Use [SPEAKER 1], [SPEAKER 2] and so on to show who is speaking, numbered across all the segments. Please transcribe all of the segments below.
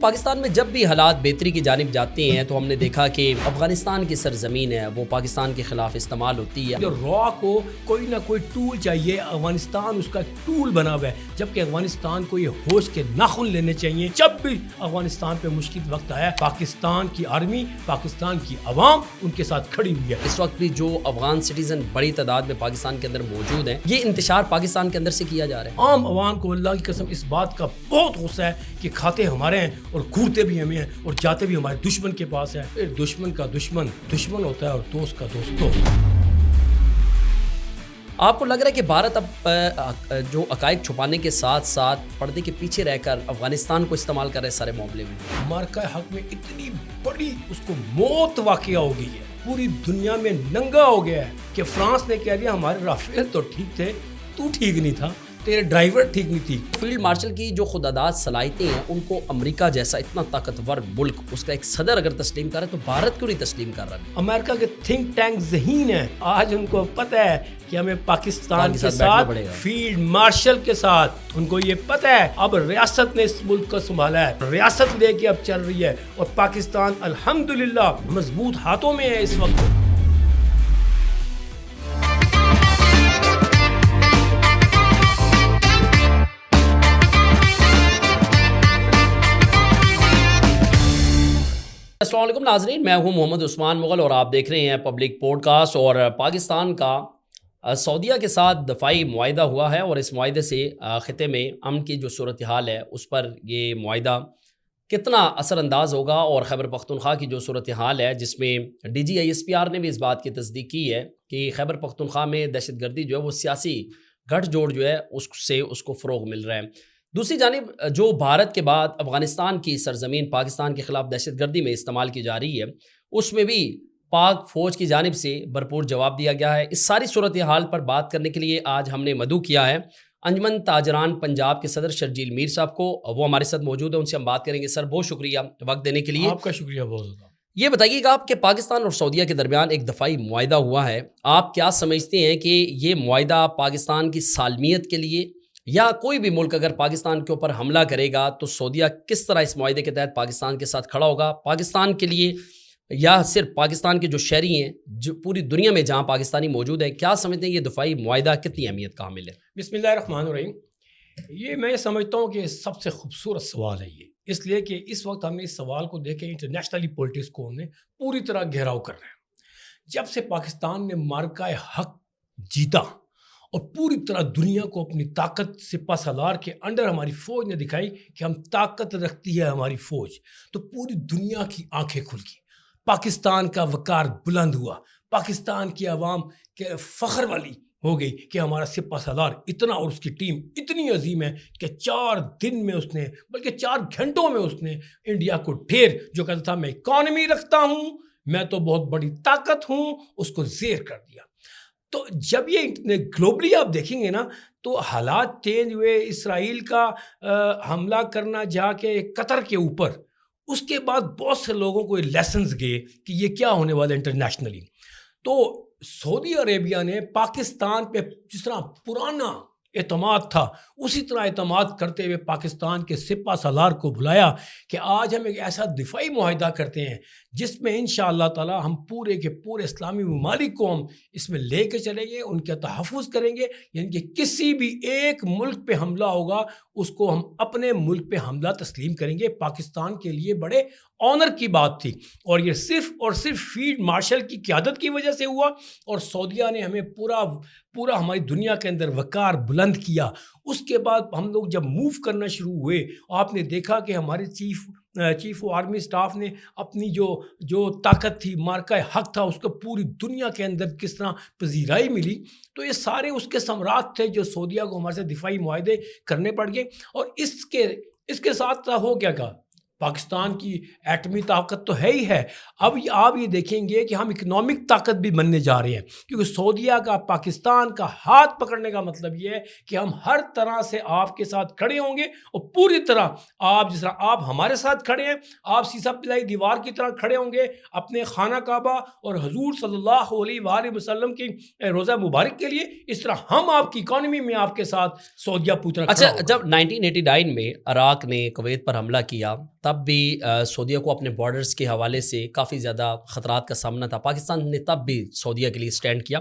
[SPEAKER 1] پاکستان میں جب بھی حالات بہتری کی جانب جاتے ہیں تو ہم نے دیکھا کہ افغانستان کی سرزمین ہے وہ پاکستان کے خلاف استعمال ہوتی ہے.
[SPEAKER 2] جو را کو کوئی نہ کوئی ٹول چاہیے, افغانستان اس کا ٹول بنا ہوا ہے, جبکہ افغانستان کو یہ ہوش کے ناخن لینے چاہیے. جب بھی افغانستان پہ مشکل وقت آیا, پاکستان کی آرمی, پاکستان کی عوام ان کے ساتھ کھڑی ہوئی ہے.
[SPEAKER 1] اس وقت بھی جو افغان سٹیزن بڑی تعداد میں پاکستان کے اندر موجود ہیں, یہ انتشار پاکستان کے اندر سے کیا جا رہا ہے.
[SPEAKER 2] عام عوام کو اللہ کی قسم اس بات کا بہت غصہ ہے کہ کھاتے ہمارے ہیں اور گھورتے بھی ہمیں ہیں اور جاتے بھی ہمارے دشمن کے پاس ہے. پھر دشمن کا دشمن دشمن ہوتا ہے اور دوست کا دوست دوست.
[SPEAKER 1] آپ کو لگ رہا ہے کہ بھارت اب جو حقائق چھپانے کے ساتھ ساتھ پردے کے پیچھے رہ کر افغانستان کو استعمال کر رہے سارے معاملے میں؟
[SPEAKER 2] مارکہ حق میں اتنی بڑی اس کو موت واقعہ ہو گئی ہے, پوری دنیا میں ننگا ہو گیا ہے کہ فرانس نے کہہ دیا ہمارے رافیل تو ٹھیک تھے, تو ٹھیک نہیں تھا, تیرے ڈرائیور ٹھیک نہیں تھی.
[SPEAKER 1] فیلڈ مارشل کی جو خودداد صلاحیتیں ہیں ان کو امریکہ جیسا اتنا طاقتور ملک, اس کا ایک صدر اگر تسلیم کر رہا ہے تو بھارت کیوں نہیں تسلیم کر رہا ہے؟
[SPEAKER 2] امریکہ کے تھنک ٹینک ذہین ہیں, آج ان کو پتہ ہے کہ ہمیں پاکستان کے ساتھ فیلڈ مارشل کے ساتھ, ان کو یہ پتہ ہے اب ریاست نے اس ملک کو سنبھالا ہے, ریاست لے کے اب چل رہی ہے اور پاکستان الحمدللہ مضبوط ہاتھوں میں ہے اس وقت.
[SPEAKER 1] السلام علیکم ناظرین, میں ہوں محمد عثمان مغل اور آپ دیکھ رہے ہیں پبلک پوڈ کاسٹ. اور پاکستان کا سعودیہ کے ساتھ دفاعی معاہدہ ہوا ہے اور اس معاہدے سے خطے میں امن کی جو صورتحال ہے اس پر یہ معاہدہ کتنا اثر انداز ہوگا, اور خیبر پختونخوا کی جو صورتحال ہے جس میں D G I S P R نے بھی اس بات کی تصدیق کی ہے کہ خیبر پختونخوا میں دہشت گردی جو ہے وہ سیاسی گٹھ جوڑ جو ہے اس کو فروغ مل رہا ہے. دوسری جانب جو بھارت کے بعد افغانستان کی سرزمین پاکستان کے خلاف دہشت گردی میں استعمال کی جا رہی ہے, اس میں بھی پاک فوج کی جانب سے بھرپور جواب دیا گیا ہے. اس ساری صورتحال پر بات کرنے کے لیے آج ہم نے مدعو کیا ہے انجمن تاجران پنجاب کے صدر شرجیل میر صاحب کو, وہ ہمارے ساتھ موجود ہیں, ان سے ہم بات کریں گے. سر بہت شکریہ وقت دینے کے لیے.
[SPEAKER 2] آپ کا شکریہ بہت زیادہ.
[SPEAKER 1] یہ بتائیے گا آپ کہ پاکستان اور سعودیہ کے درمیان ایک دفاعی معاہدہ ہوا ہے, آپ کیا سمجھتے ہیں کہ یہ معاہدہ پاکستان کی سالمیت کے لیے, یا کوئی بھی ملک اگر پاکستان کے اوپر حملہ کرے گا تو سعودیہ کس طرح اس معاہدے کے تحت پاکستان کے ساتھ کھڑا ہوگا, پاکستان کے لیے یا صرف پاکستان کے جو شہری ہیں جو پوری دنیا میں جہاں پاکستانی موجود ہیں, کیا سمجھتے ہیں یہ دفاعی معاہدہ کتنی اہمیت کا حامل ہے؟
[SPEAKER 2] بسم اللہ الرحمن الرحیم. یہ میں سمجھتا ہوں کہ سب سے خوبصورت سوال ہے یہ, اس لیے کہ اس وقت ہم نے اس سوال کو دیکھے انٹرنیشنلی پولیٹکس کو ہم نے پوری طرح گھیراؤ کر رہے ہیں. جب سے پاکستان نے مارکہ حق جیتا اور پوری طرح دنیا کو اپنی طاقت سپہ سالار کے انڈر ہماری فوج نے دکھائی کہ ہم طاقت رکھتی ہے ہماری فوج, تو پوری دنیا کی آنکھیں کھل گئی, پاکستان کا وقار بلند ہوا, پاکستان کی عوام کے فخر والی ہو گئی کہ ہمارا سپہ سالار اتنا اور اس کی ٹیم اتنی عظیم ہے کہ 4 دن میں اس نے, بلکہ 4 گھنٹوں میں اس نے انڈیا کو ڈھیر جو کہتا تھا میں اکانومی رکھتا ہوں, میں تو بہت بڑی طاقت ہوں, اس کو زیر کر دیا. تو جب یہ گلوبلی آپ دیکھیں گے نا تو حالات چینج ہوئے. اسرائیل کا حملہ کرنا جا کے قطر کے اوپر, اس کے بعد بہت سے لوگوں کو لیسنز گئے کہ یہ کیا ہونے والا انٹرنیشنلی. تو سعودی عربیہ نے پاکستان پہ جس طرح پرانا اعتماد تھا اسی طرح اعتماد کرتے ہوئے پاکستان کے سپہ سالار کو بلایا کہ آج ہم ایک ایسا دفاعی معاہدہ کرتے ہیں جس میں انشاءاللہ تعالی ہم پورے کے پورے اسلامی ممالک کو ہم اس میں لے کے چلیں گے, ان کا تحفظ کریں گے. یعنی کہ کسی بھی ایک ملک پہ حملہ ہوگا اس کو ہم اپنے ملک پہ حملہ تسلیم کریں گے. پاکستان کے لیے بڑے آنر کی بات تھی, اور یہ صرف اور صرف فیلڈ مارشل کی قیادت کی وجہ سے ہوا, اور سعودیہ نے ہمیں پورا ہماری دنیا کے اندر وقار بلند کیا. اس کے بعد ہم لوگ جب موو کرنا شروع ہوئے, آپ نے دیکھا کہ ہمارے چیف آف آرمی اسٹاف نے اپنی جو طاقت تھی, مارکہ حق تھا, اس کو پوری دنیا کے اندر کس طرح پذیرائی ملی. تو یہ سارے اس کے ثمرات تھے جو سعودیہ کو ہمارے سے دفاعی معاہدے کرنے پڑ گئے. اور اس کے ساتھ ہو کیا کہا, پاکستان کی ایٹمی طاقت تو ہے ہی ہے, اب آپ یہ دیکھیں گے کہ ہم اکنامک طاقت بھی بننے جا رہے ہیں, کیونکہ سعودیہ کا پاکستان کا ہاتھ پکڑنے کا مطلب یہ ہے کہ ہم ہر طرح سے آپ کے ساتھ کھڑے ہوں گے, اور پوری طرح آپ جس طرح آپ ہمارے ساتھ کھڑے ہیں, آپ سیسا پلائی دیوار کی طرح کھڑے ہوں گے اپنے خانہ کعبہ اور حضور صلی اللہ علیہ وآلہ وسلم کی روزہ مبارک کے لیے, اس طرح ہم آپ کی اکانومی میں آپ کے ساتھ سعودیہ پوری طرح.
[SPEAKER 1] اچھا, جب 1989 میں عراق نے کویت پر حملہ کیا, تب بھی سعودیہ کو اپنے بارڈرز کے حوالے سے کافی زیادہ خطرات کا سامنا تھا. پاکستان نے تب بھی سعودیہ کے لیے اسٹینڈ کیا.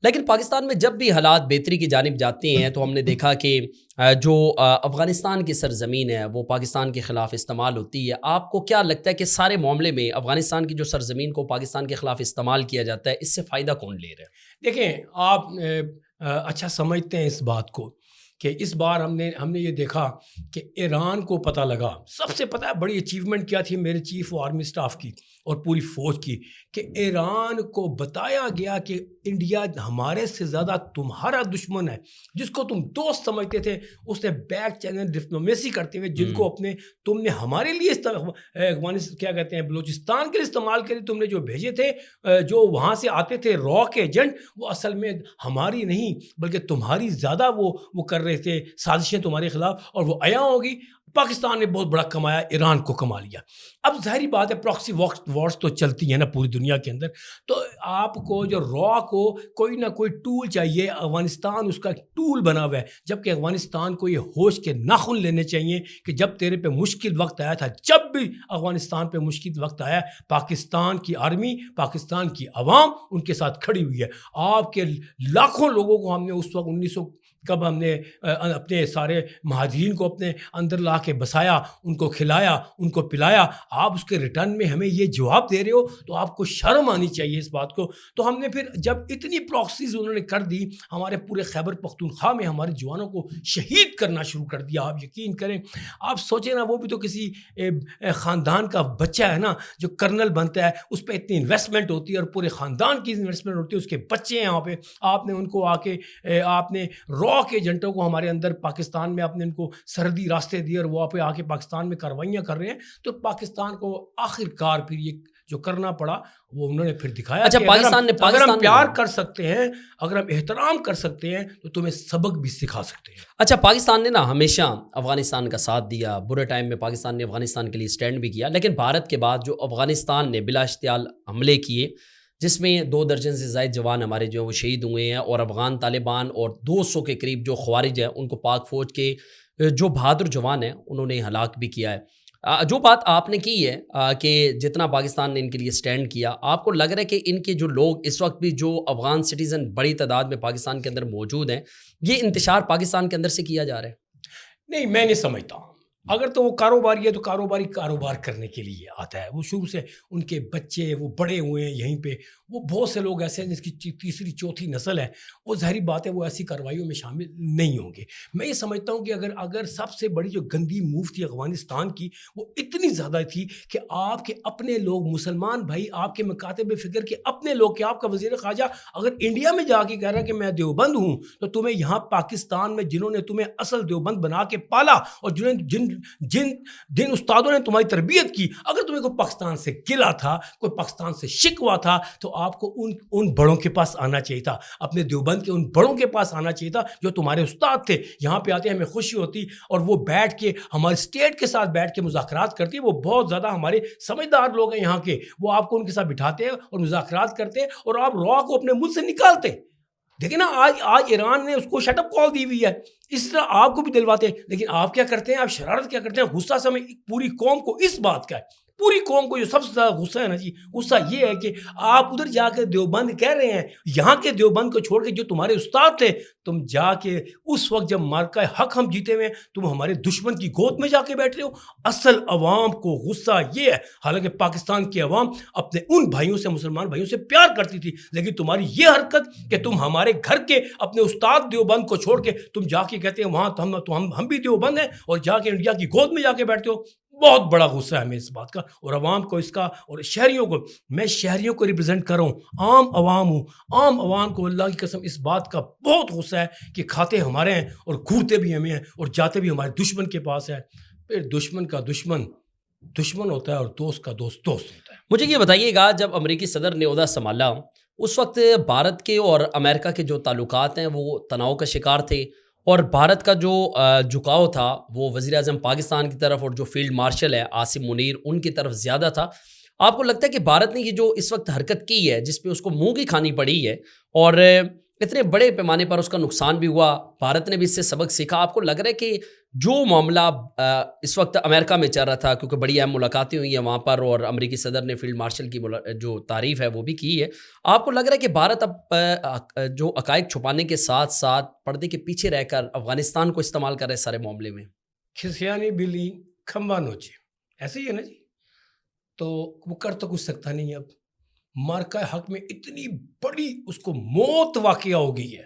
[SPEAKER 1] لیکن پاکستان میں جب بھی حالات بہتری کی جانب جاتے ہیں تو ہم نے دیکھا کہ جو افغانستان کی سرزمین ہے وہ پاکستان کے خلاف استعمال ہوتی ہے. آپ کو کیا لگتا ہے کہ سارے معاملے میں افغانستان کی جو سرزمین کو پاکستان کے خلاف استعمال کیا جاتا ہے, اس سے فائدہ کون لے رہا ہے؟
[SPEAKER 2] دیکھیں آپ اچھا سمجھتے ہیں اس بات کو کہ اس بار ہم نے یہ دیکھا کہ ایران کو پتہ لگا, سب سے پتہ ہے بڑی اچیومنٹ کیا تھی میرے چیف آرمی سٹاف کی اور پوری فوج کی, کہ ایران کو بتایا گیا کہ انڈیا ہمارے سے زیادہ تمہارا دشمن ہے. جس کو تم دوست سمجھتے تھے اس نے بیک چینل ڈپلومیسی کرتے ہوئے جن کو تم نے ہمارے لیے کیا کہتے ہیں بلوچستان کے لیے استعمال کری, تم نے جو بھیجے تھے جو وہاں سے آتے تھے را کے ایجنٹ, وہ اصل میں ہماری نہیں بلکہ تمہاری زیادہ وہ کر رہے تھے سازشیں تمہارے خلاف, اور وہ عیاں ہوگی. پاکستان نے بہت بڑا کمایا, ایران کو کما لیا. اب ظاہری بات ہے پراکسی وارز تو چلتی ہیں نا پوری دنیا کے اندر, تو آپ کو جو را کو کوئی نہ کوئی ٹول چاہیے. افغانستان اس کا ٹول بنا ہوا ہے, جبکہ افغانستان کو یہ ہوش کے ناخن لینے چاہیے کہ جب تیرے پہ مشکل وقت آیا تھا, جب بھی افغانستان پہ مشکل وقت آیا, پاکستان کی آرمی, پاکستان کی عوام ان کے ساتھ کھڑی ہوئی ہے. آپ کے لاکھوں لوگوں کو ہم نے اس وقت کب ہم نے اپنے سارے مہاجرین کو اپنے اندر لا کے بسایا, ان کو کھلایا, ان کو پلایا. آپ اس کے ریٹرن میں ہمیں یہ جواب دے رہے ہو تو آپ کو شرم آنی چاہیے اس بات کو. تو ہم نے پھر جب اتنی پراکسیز انہوں نے کر دی, ہمارے پورے خیبر پختونخوا میں ہمارے جوانوں کو شہید کرنا شروع کر دیا. آپ یقین کریں, آپ سوچیں نا, وہ بھی تو کسی خاندان کا بچہ ہے نا جو کرنل بنتا ہے, اس پہ اتنی انویسٹمنٹ ہوتی ہے اور پورے خاندان کی انویسٹمنٹ ہوتی ہے, اس کے بچے ہیں یہاں پہ. آپ نے ان کو آ کے آپ نے کے ایجنٹوں کو ہمارے اندر پاکستان میں آپ نے ان کو سرحدی راستے دیے اور وہ آپ آ کے پاکستان میں کاروائیاں کر رہے ہیں. تو پاکستان کو آخر کار پھر یہ جو کرنا پڑا وہ انہوں نے پھر دکھایا.
[SPEAKER 1] اچھا,
[SPEAKER 2] اگر ہم پیار کر سکتے ہیں, اگر ہم احترام کر سکتے ہیں تو تمہیں سبق بھی سکھا سکتے ہیں.
[SPEAKER 1] اچھا, پاکستان نے نا ہمیشہ افغانستان کا ساتھ دیا, برے ٹائم میں پاکستان نے افغانستان کے لیے اسٹینڈ بھی کیا. لیکن بھارت کے بعد جو افغانستان نے بلا اشتعال حملے کیے جس میں 2 درجن سے زائد جوان ہمارے جو وہ شہید ہوئے ہیں, اور افغان طالبان اور 200 کے قریب جو خوارج ہیں ان کو پاک فوج کے جو بہادر جوان ہیں انہوں نے ہلاک بھی کیا ہے. جو بات آپ نے کی ہے کہ جتنا پاکستان نے ان کے لیے سٹینڈ کیا, آپ کو لگ رہا ہے کہ ان کے جو لوگ اس وقت بھی جو افغان سٹیزن بڑی تعداد میں پاکستان کے اندر موجود ہیں, یہ انتشار پاکستان کے اندر سے کیا جا رہا ہے؟
[SPEAKER 2] نہیں, میں نہیں سمجھتا. اگر تو وہ کاروباری ہے تو کاروباری کاروبار کرنے کے لیے آتا ہے. وہ شروع سے ان کے بچے وہ بڑے ہوئے ہیں یہیں پہ. وہ بہت سے لوگ ایسے ہیں جس کی تیسری چوتھی نسل ہے, وہ ظاہری بات ہے وہ ایسی کارروائیوں میں شامل نہیں ہوں گے. میں یہ سمجھتا ہوں کہ اگر سب سے بڑی جو گندی موو تھی افغانستان کی وہ اتنی زیادہ تھی کہ آپ کے اپنے لوگ مسلمان بھائی, آپ کے مکاتب فکر کے اپنے لوگ, کہ آپ کا وزیر خارجہ اگر انڈیا میں جا کے کہہ رہا ہے کہ میں دیوبند ہوں, تو تمہیں یہاں پاکستان میں جنہوں نے تمہیں اصل دیوبند بنا کے پالا اور جن استادوں نے تمہاری تربیت کی, اگر تمہیں کوئی پاکستان سے گلا تھا, کوئی پاکستان سے شکوا تھا, تو آپ کو ان بڑوں کے پاس آنا چاہیے تھا, اپنے دیوبند کے ان بڑوں کے پاس آنا چاہیے تھا جو تمہارے استاد تھے. یہاں پہ آتے ہمیں خوشی ہوتی اور وہ بیٹھ کے ہمارے اسٹیٹ کے ساتھ بیٹھ کے مذاکرات کرتی. وہ بہت زیادہ ہمارے سمجھدار لوگ ہیں یہاں کے, وہ آپ کو ان کے ساتھ بٹھاتے ہیں اور مذاکرات کرتے ہیں اور آپ را کو اپنے ملک سے نکالتے. دیکھیں نا, آج ایران نے اس کو شٹ اپ کال دی ہوئی ہے, اس طرح آپ کو بھی دلواتے ہیں. لیکن آپ کیا کرتے ہیں, آپ شرارت کیا کرتے ہیں, غصہ سے ہمیں پوری قوم کو اس بات کا ہے, پوری قوم کو جو سب سے زیادہ غصہ ہے نا جی, غصہ یہ ہے کہ آپ ادھر جا کے دیوبند کہہ رہے ہیں, یہاں کے دیوبند کو چھوڑ کے جو تمہارے استاد تھے, تم جا کے اس وقت جب مارکہ حق ہم جیتے ہوئے تم ہمارے دشمن کی گود میں جا کے بیٹھ رہے ہو. اصل عوام کو غصہ یہ ہے, حالانکہ پاکستان کی عوام اپنے ان بھائیوں سے, مسلمان بھائیوں سے پیار کرتی تھی, لیکن تمہاری یہ حرکت کہ تم ہمارے گھر کے اپنے استاد دیوبند کو چھوڑ کے تم جا کے کہتے ہیں وہاں تو ہم بھی دیوبند ہیں, اور جا کے انڈیا کی گود میں جا کے بیٹھتے ہو. بہت بڑا غصہ ہے ہمیں اس بات کا, اور عوام کو اس کا, اور شہریوں کو. میں شہریوں کو ریپرزینٹ کر رہا ہوں, عام عوام ہوں, عام عوام کو اللہ کی قسم اس بات کا بہت غصہ ہے کہ کھاتے ہمارے ہیں اور گھورتے بھی ہمیں ہیں اور جاتے بھی ہمارے دشمن کے پاس ہے. پھر دشمن کا دشمن دشمن ہوتا ہے اور دوست کا دوست دوست ہوتا ہے.
[SPEAKER 1] مجھے یہ بتائیے گا, جب امریکی صدر نے عہدہ سنبھالا اس وقت بھارت کے اور امریکہ کے جو تعلقات ہیں وہ تناؤ کا شکار تھے, اور بھارت کا جو جھکاؤ تھا وہ وزیر اعظم پاکستان کی طرف اور جو فیلڈ مارشل ہے عاصم منیر ان کی طرف زیادہ تھا. آپ کو لگتا ہے کہ بھارت نے یہ جو اس وقت حرکت کی ہے جس پہ اس کو منہ کی کھانی پڑی ہے, اور اتنے بڑے پیمانے پر اس کا نقصان بھی ہوا, بھارت نے بھی اس سے سبق سیکھا. آپ کو لگ رہا ہے کہ جو معاملہ اس وقت امریکہ میں چل رہا تھا, کیونکہ بڑی اہم ملاقاتیں ہوئی ہیں وہاں پر اور امریکی صدر نے فیلڈ مارشل کی جو تعریف ہے وہ بھی کی ہے, آپ کو لگ رہا ہے کہ بھارت اب جو حقائق چھپانے کے ساتھ ساتھ پردے کے پیچھے رہ کر افغانستان کو استعمال کر رہے سارے معاملے میں؟
[SPEAKER 2] کھسیانی بلی کھمبا نوچے, ایسے ہی ہے نا جی. تو وہ کر تو کچھ سکتا نہیں. اب مارکہ حق میں اتنی بڑی اس کو موت واقعہ ہو گئی ہے,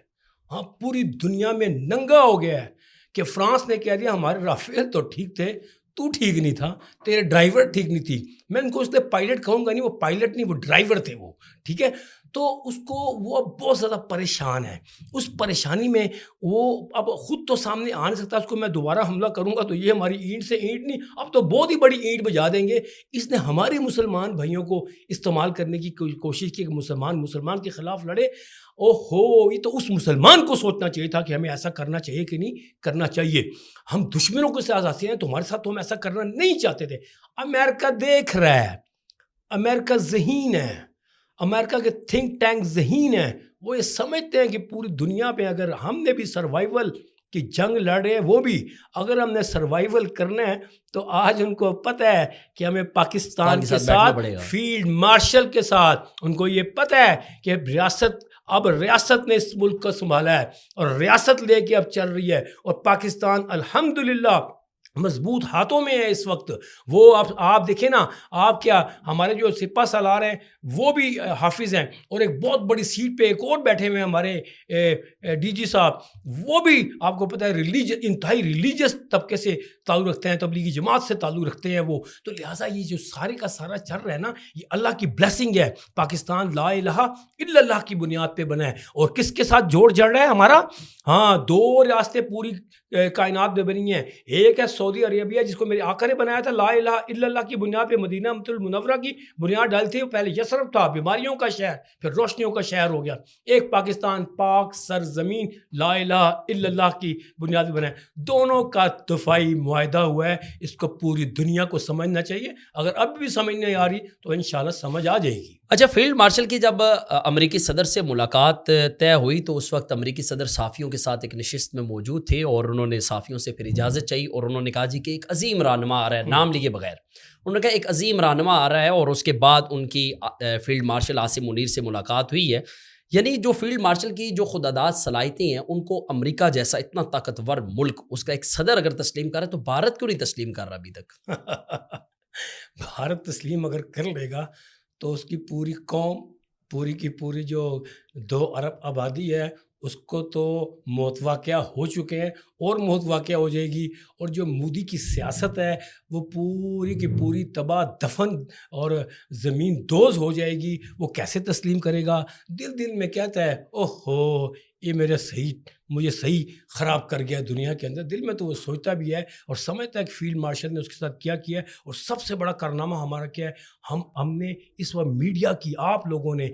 [SPEAKER 2] ہاں پوری دنیا میں ننگا ہو گیا ہے کہ فرانس نے کہہ دیا ہمارے رافیل تو ٹھیک تھے, تو ٹھیک نہیں تھا, تیرے ڈرائیور ٹھیک نہیں تھی. میں ان کو اس لیے پائلٹ کہوں گا نہیں, وہ پائلٹ نہیں, وہ ڈرائیور تھے وہ, ٹھیک ہے. تو اس کو وہ بہت زیادہ پریشان ہے. اس پریشانی میں وہ اب خود تو سامنے آ نہیں سکتا, اس کو میں دوبارہ حملہ کروں گا تو یہ ہماری اینٹ سے اینٹ نہیں, اب تو بہت ہی بڑی اینٹ بجا دیں گے. اس نے ہمارے مسلمان بھائیوں کو استعمال کرنے کی کوشش کی کہ مسلمان کے خلاف لڑے. او ہو, یہ تو اس مسلمان کو سوچنا چاہیے تھا کہ ہمیں ایسا کرنا چاہیے کہ نہیں کرنا چاہیے. ہم دشمنوں کے ساتھ آتے ہیں, تمہارے ساتھ تو ہم ایسا کرنا نہیں چاہتے تھے. امریکہ دیکھ رہا ہے, امریکہ ذہین ہے, امریکہ کے تھنک ٹینک ذہین ہیں, وہ یہ سمجھتے ہیں کہ پوری دنیا پہ اگر ہم نے بھی سروائیول کی جنگ لڑ رہے ہیں, وہ بھی اگر ہم نے سروائیول کرنا ہے تو آج ان کو پتہ ہے کہ ہمیں پاکستان کے ساتھ فیلڈ مارشل کے ساتھ, ان کو یہ پتہ ہے کہ ریاست نے اس ملک کو سنبھالا ہے اور ریاست لے کے اب چل رہی ہے, اور پاکستان الحمدللہ مضبوط ہاتھوں میں ہے اس وقت. وہ آپ دیکھیں نا, آپ کیا ہمارے جو سپہ سالار ہیں وہ بھی حافظ ہیں, اور ایک بہت بڑی سیٹ پہ ایک اور بیٹھے ہوئے ہیں ہمارے ڈی جی صاحب, وہ بھی آپ کو پتہ ہے انتہائی ریلیجس طبقے سے تعلق رکھتے ہیں, تبلیغی جماعت سے تعلق رکھتے ہیں وہ. تو لہٰذا یہ جو سارے کا سارا چل رہا ہے نا, یہ اللہ کی بلیسنگ ہے. پاکستان لا الہ الا اللہ کی بنیاد پہ بنا ہے, اور کس کے ساتھ جوڑ جڑ رہا ہے ہمارا؟ ہاں, دو ریاستیں پوری کائنات میں بنی ہیں. ایک ہے سعودی عربیہ جس کو میرے آقا نے بنایا تھا, لا الہ الا اللہ کی بنیاد پہ مدینہ المنورہ کی بنیاد ڈالی تھی. پہلے یثرب تھا, بیماریوں کا شہر, پھر روشنیوں کا شہر ہو گیا. ایک پاکستان پاک سرزمین لا الہ الا اللہ کی بنیاد پہ بنا ہے. دونوں کا دفاعی معاہدہ ہوا ہے, اس کو پوری دنیا کو سمجھنا چاہیے. اگر اب بھی سمجھ نہیں آ رہی تو انشاءاللہ سمجھ آ جائے گی.
[SPEAKER 1] اچھا, فیلڈ مارشل کی جب امریکی صدر سے ملاقات طے ہوئی تو اس وقت امریکی صدر صحافیوں کے ساتھ ایک نشست میں موجود تھے, اور انہوں نے صحافیوں سے پھر اجازت چاہی, اور انہوں نے کہا جی کہ ایک عظیم رہنما آ رہا ہے, نام لیے بغیر انہوں نے کہا ایک عظیم رہنما آ رہا ہے. اور اس کے بعد ان کی فیلڈ مارشل عاصم منیر سے ملاقات ہوئی ہے. یعنی جو فیلڈ مارشل کی جو خودداد صلاحیتیں ہیں, ان کو امریکہ جیسا اتنا طاقتور ملک, اس کا ایک صدر اگر تسلیم کر رہا ہے تو بھارت کیوں نہیں تسلیم کر رہا ابھی تک؟
[SPEAKER 2] بھارت تسلیم اگر کر لے گا تو اس کی پوری قوم, پوری کی پوری جو 2 ارب آبادی ہے, اس کو تو موت واقعہ ہو چکے ہیں اور موت واقعہ ہو جائے گی. اور جو مودی کی سیاست ہے وہ پوری کی پوری تباہ دفن اور زمین دوز ہو جائے گی. وہ کیسے تسلیم کرے گا؟ دل میں کہتا ہے اوہ ہو, یہ مجھے صحیح خراب کر گیا دنیا کے اندر. دل میں تو وہ سوچتا بھی ہے اور سمجھتا ہے کہ فیلڈ مارشل نے اس کے ساتھ کیا ہے. اور سب سے بڑا کارنامہ ہمارا کیا ہے, ہم نے اس وقت میڈیا کی, آپ لوگوں نے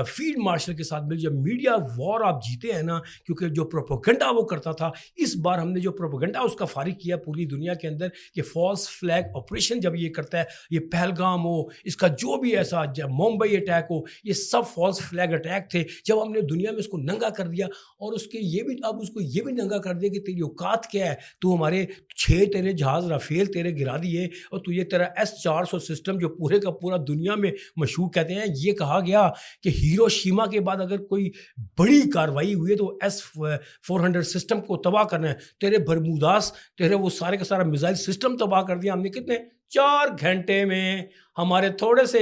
[SPEAKER 2] فیلڈ مارشل کے ساتھ مل, جب میڈیا وار آپ جیتے ہیں نا, کیونکہ جو پروپیگنڈا وہ کرتا تھا, اس بار ہم نے جو پروپیگنڈا اس کا فارغ کیا پوری دنیا کے اندر کہ فالس فلیگ آپریشن جب یہ کرتا ہے, یہ پہلگام ہو, اس کا جو بھی ایسا جب ممبئی اٹیک ہو, یہ سب فالس فلیگ اٹیک تھے. جب ہم نے دنیا میں اس کو ننگا کر دیا, اور اس کے یہ بھی اب اس کو یہ بھی ننگا کر دیا کہ تیری اوقات کیا ہے, تو ہمارے 6 تیرے جہاز رافیل تیرے گرا دیے, اور تو یہ تیرا S-400 سسٹم جو پورے کا پورا دنیا میں مشہور کہتے ہیں. یہ کہا گیا کہ ہیروشیما کے بعد اگر کوئی بڑی کاروائی ہوئی ہے تو S-400 سسٹم کو تباہ کرنا ہے. تیرے برموداس, تیرے وہ سارے کا سارا میزائل سسٹم تباہ کر دیا ہم نے. کتنے 4 گھنٹے میں ہمارے تھوڑے سے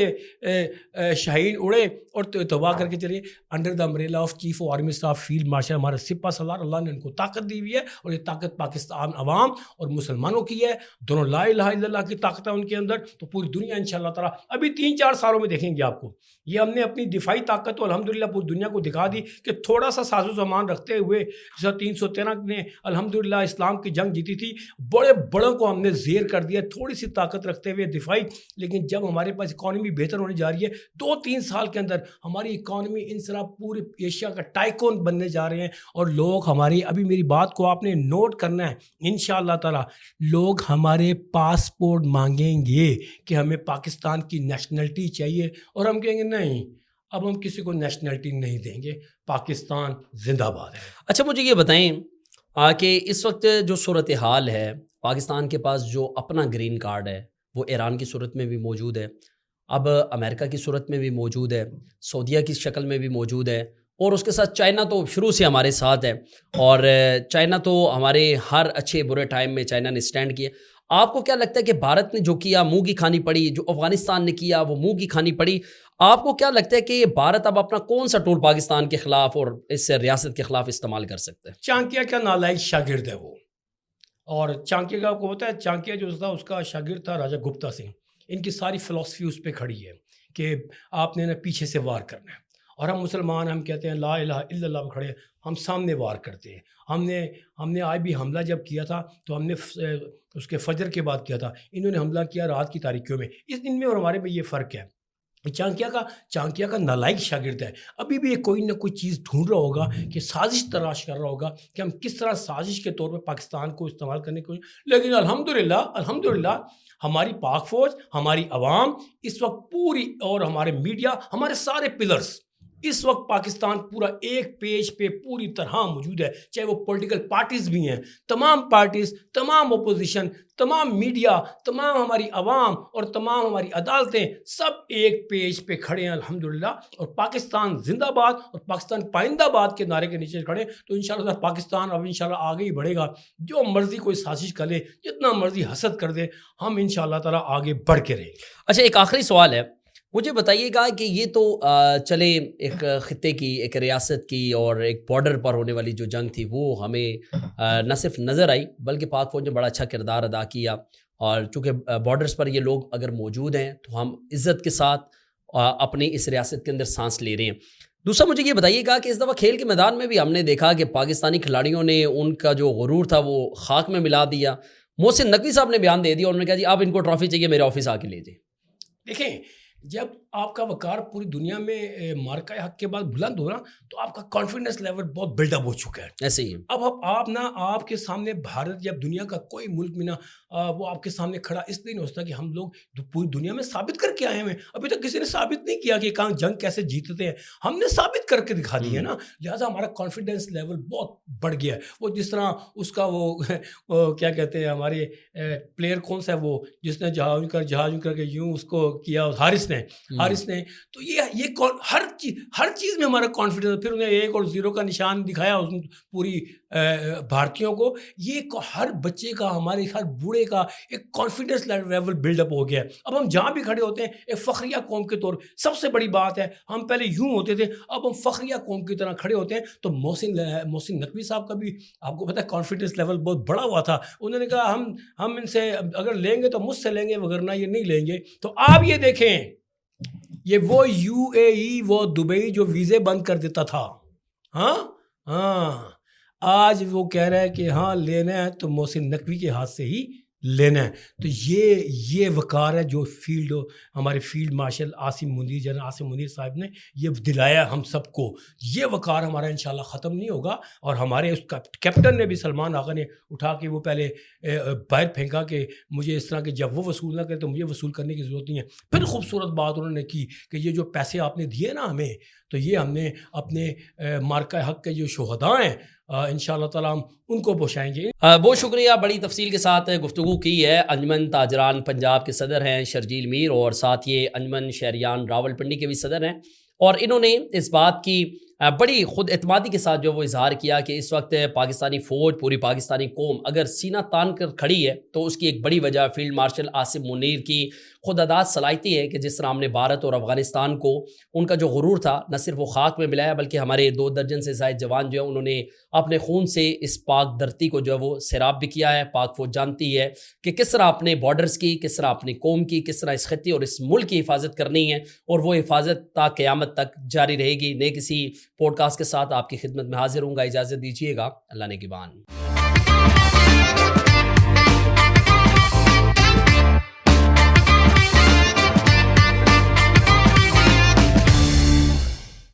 [SPEAKER 2] شاہین اڑے اور تباہ کر کے چلیے. Under the umbrella of chief of army staff field marshal ہمارا سپہ سالار, اللہ نے ان کو طاقت دی ہوئی ہے, اور یہ طاقت پاکستان عوام اور مسلمانوں کی ہے. دونوں لا الہ الا اللہ کی طاقت ہے ان کے اندر. تو پوری دنیا انشاءاللہ تعالیٰ ابھی 3-4 سالوں میں دیکھیں گے آپ کو. یہ ہم نے اپنی دفاعی طاقت تو الحمدللہ پوری دنیا کو دکھا دی کہ تھوڑا سا ساز و سامان رکھتے ہوئے, جیسا 313 نے الحمدللہ اسلام کی جنگ جیتی تھی, بڑے بڑوں کو ہم نے زیر کر دیا تھوڑی سی طاقت رکھتے ہوئے دفاعی. لیکن جب ہمارے پاس اکانومی بہتر ہونے جا رہی ہے, 2-3 سال کے اندر ہماری اکانومی ان طرح پورے ایشیا کا ٹائکون بننے جا رہے ہیں. اور لوگ ہماری, ابھی میری بات کو آپ نے نوٹ کرنا ہے, انشاءاللہ تعالیٰ لوگ ہمارے پاسپورٹ مانگیں گے کہ ہمیں پاکستان کی نیشنلٹی چاہیے, اور ہم کہیں گے نہیں, اب ہم کسی کو نیشنلٹی نہیں دیں گے. پاکستان زندہ باد ہے.
[SPEAKER 1] اچھا مجھے یہ بتائیں کہ اس وقت جو صورتحال ہے، پاکستان کے پاس جو اپنا گرین کارڈ ہے وہ ایران کی صورت میں بھی موجود ہے، اب امریکہ کی صورت میں بھی موجود ہے، سعودیہ کی شکل میں بھی موجود ہے، اور اس کے ساتھ چائنا تو شروع سے ہمارے ساتھ ہے، اور چائنا تو ہمارے ہر اچھے برے ٹائم میں چائنا نے سٹینڈ کیا. آپ کو کیا لگتا ہے کہ بھارت نے جو کیا منہ کی کھانی پڑی، جو افغانستان نے کیا وہ منہ کی کھانی پڑی؟ آپ کو کیا لگتا ہے کہ بھارت اب اپنا کون سا ٹول پاکستان کے خلاف اور اس ریاست کے خلاف استعمال کر سکتا ہے؟
[SPEAKER 2] چانکیہ کا نالائق شاگرد ہے وہ. اور چانکیہ کا کو ہوتا ہے، چانکیہ جو تھا اس کا شاگرد تھا راجا گپتا سنگھ. ان کی ساری فلسفی اس پہ کھڑی ہے کہ آپ نے نا پیچھے سے وار کرنا ہے. اور ہم مسلمان ہم کہتے ہیں لا الہ الا اللہ کھڑے، ہم سامنے وار کرتے ہیں. ہم نے آج بھی حملہ جب کیا تھا تو ہم نے اس کے فجر کے بعد کیا تھا. انہوں نے حملہ کیا رات کی تاریکیوں میں. ان میں اور ہمارے میں یہ فرق ہے. چانکیہ کا نالائق شاگرد ہے. ابھی بھی کوئی نہ کوئی چیز ڈھونڈ رہا ہوگا کہ سازش تلاش کر رہا ہوگا کہ ہم کس طرح سازش کے طور پہ پاکستان کو استعمال کرنے کو. لیکن الحمدللہ ہماری پاک فوج، ہماری عوام اس وقت پوری، اور ہمارے میڈیا، ہمارے سارے پلرز اس وقت پاکستان پورا ایک پیج پہ پوری طرح موجود ہے. چاہے وہ پولیٹیکل پارٹیز بھی ہیں، تمام پارٹیز، تمام اپوزیشن، تمام میڈیا، تمام ہماری عوام اور تمام ہماری عدالتیں سب ایک پیج پہ کھڑے ہیں الحمدللہ. اور پاکستان زندہ باد اور پاکستان پائندہ باد کے نعرے کے نیچے کھڑے. تو انشاءاللہ پاکستان اب انشاءاللہ آگے ہی بڑھے گا. جو مرضی کوئی سازش کر لے، جتنا مرضی حسد کر دے، ہم انشاءاللہ تعالیٰ آگے بڑھ کے رہیں گے.
[SPEAKER 1] اچھا ایک آخری سوال ہے، مجھے بتائیے گا کہ یہ تو چلے ایک خطے کی، ایک ریاست کی اور ایک بارڈر پر ہونے والی جو جنگ تھی وہ ہمیں نہ صرف نظر آئی بلکہ پاک فوج نے بڑا اچھا کردار ادا کیا. اور چونکہ بارڈرز پر یہ لوگ اگر موجود ہیں تو ہم عزت کے ساتھ اپنی اس ریاست کے اندر سانس لے رہے ہیں. دوسرا مجھے یہ بتائیے گا کہ اس دفعہ کھیل کے میدان میں بھی ہم نے دیکھا کہ پاکستانی کھلاڑیوں نے ان کا جو غرور تھا وہ خاک میں ملا دیا. محسن نقوی صاحب نے بیان دے دیا، انہوں نے کہا جی آپ ان کو ٹرافی چاہیے میرے آفس آ کے لے جائیں.
[SPEAKER 2] دیکھیں، جب آپ کا وقار پوری دنیا میں مارکہ حق کے بعد بلند ہو رہا تو آپ کا کانفیڈنس لیول بہت بلڈ اپ ہو چکا ہے.
[SPEAKER 1] ایسے ہی
[SPEAKER 2] اب آپ کے سامنے بھارت یا دنیا کا کوئی ملک میں وہ آپ کے سامنے کھڑا اس لیے نہیں ہوتا کہ ہم لوگ پوری دنیا میں ثابت کر کے آئے ہیں. ابھی تک کسی نے ثابت نہیں کیا کہ کہاں جنگ کیسے جیتتے ہیں. ہم نے ثابت کر کے دکھا دی ہے نا. لہٰذا ہمارا کانفیڈنس لیول بہت بڑھ گیا ہے. وہ جس طرح اس کا وہ کیا کہتے ہیں ہمارے پلیئر کون سا ہے وہ جس نے جہاز کر کے یوں اس کو کیا، حارث نے. تو یہ ہر چیز میں ہمارا کانفیڈنس. پھر انہیں 1 اور 0 کا نشان دکھایا اس پوری بھارتیوں کو. یہ ہر بچے کا، ہمارے ہر بوڑھے کا ایک کانفیڈنس لیول بلڈ اپ ہو گیا ہے. اب ہم جہاں بھی کھڑے ہوتے ہیں ایک فخریہ قوم کے طور. سب سے بڑی بات ہے ہم پہلے یوں ہوتے تھے، اب ہم فخریہ قوم کی طرح کھڑے ہوتے ہیں. تو محسن نقوی صاحب کا بھی آپ کو پتہ ہے کانفیڈنس لیول بہت بڑا ہوا تھا. انہوں نے کہا ہم ان سے اگر لیں گے تو مجھ سے لیں گے، وگرنہ یہ نہیں لیں گے. تو آپ یہ دیکھیں، یہ وہ UAE، وہ دبئی جو ویزے بند کر دیتا تھا، آج وہ کہہ رہا ہے کہ ہاں لینا ہے تو محسن نقوی کے ہاتھ سے ہی لینا ہے. تو یہ وقار ہے جو ہمارے field marshal general Asim Munir صاحب نے یہ دلایا ہم سب کو. یہ وقار ہمارا انشاءاللہ ختم نہیں ہوگا. اور ہمارے اس کا کیپٹن نے بھی، سلمان آغا نے اٹھا کے وہ پہلے باہر پھینکا کہ مجھے اس طرح کے جب وہ وصول نہ کرے تو مجھے وصول کرنے کی ضرورت نہیں ہے. پھر خوبصورت بات انہوں نے کی کہ یہ جو پیسے آپ نے دیے نا ہمیں، تو یہ ہم نے اپنے مارکہ حق کے جو شہداء ہیں انشاءاللہ تعالیٰ ہم ان کو پہنچائیں گے.
[SPEAKER 1] بہت شکریہ. بڑی تفصیل کے ساتھ گفتگو کی ہے. انجمن تاجران پنجاب کے صدر ہیں شرجیل میر، اور ساتھ یہ انجمن شہریان راول پنڈی کے بھی صدر ہیں. اور انہوں نے اس بات کی بڑی خود اعتمادی کے ساتھ جو وہ اظہار کیا کہ اس وقت پاکستانی فوج، پوری پاکستانی قوم اگر سینہ تان کر کھڑی ہے تو اس کی ایک بڑی وجہ فیلڈ مارشل عاصم منیر کی خود اداد صلاحیتی ہے کہ جس طرح ہم نے بھارت اور افغانستان کو ان کا جو غرور تھا نہ صرف وہ خاک میں ملایا، بلکہ ہمارے 2 درجن سے زائد جوان جو ہیں انہوں نے اپنے خون سے اس پاک دھرتی کو جو ہے وہ سیراب بھی کیا ہے. پاک فوج جانتی ہے کہ کس طرح اپنے بارڈرز کی، کس طرح اپنی قوم کی، کس طرح اس خطے اور اس ملک کی حفاظت کرنی ہے، اور وہ حفاظت تا قیامت تک جاری رہے گی. نئے کسی پوڈ کاسٹ کے ساتھ آپ کی خدمت میں حاضر ہوں گا. اجازت دیجیے گا. اللہ نگہبان.